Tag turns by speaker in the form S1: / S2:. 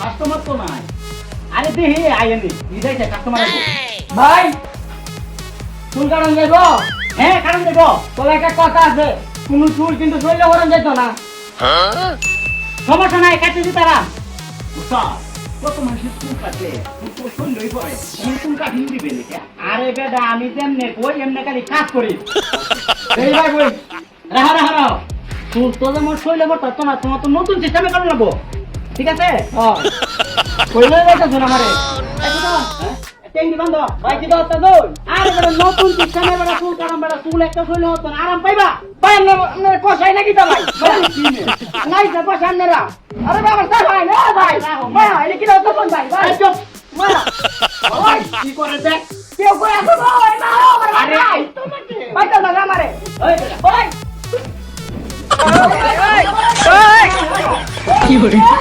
S1: Customer তো নাই। আরে দেখি আইনি দিদাইছে কাস্টমার আছে।
S2: ভাই চুল কাটান যাইব?
S1: হ্যাঁ কারণ দেব।
S2: তবে একটা কথা আছে, কোনো চুল কিন্তু চললে ওরম যেত না।
S1: সমস্যা নাই কাটতে দি তারা। উস্তাদ কত মানুষের চুল কাটে চুল শুনলেই পড়ে তুমি চুল কাটিয়ে দিবে নাকি? আরে বেটা আমি যেমনে কই এমনি খালি কাজ করি।
S2: এই ভাই বই
S1: রাহা রাহা রাহা চুল তো যেমন শৈলে বর্তা না তোমার তো নতুন সিস্টেমে কারণ লাগবো ঠিক আছে?
S2: কইলে যাইতেছ না আমারে।
S1: টেঙ্গি বন্ধ
S2: ভাই কি দরকার দই?
S1: আরে বেটা নতুন সিস্টেমে বেটা চুল কাটাম বেটা চুল একটা শৈলে হতো না আরাম পাইবা।
S2: ভাই আপনার কষাই নাকি তো ভাই? নাই তো কষাই আপনারা। আরে ভাই আমার স্যার ভাই না ভাই। ভাই এটা কি দরকার কোন ভাই? ভাই চুপ। মারা। ভাই
S1: কি করে দেখ
S2: কেউ করে আসো ভাই না আমার
S1: আরে
S2: ভাই।
S1: তোমাকে
S2: ভাই তো না আমারে।
S1: ওই বেটা
S2: ভাই
S3: কি করে
S2: কি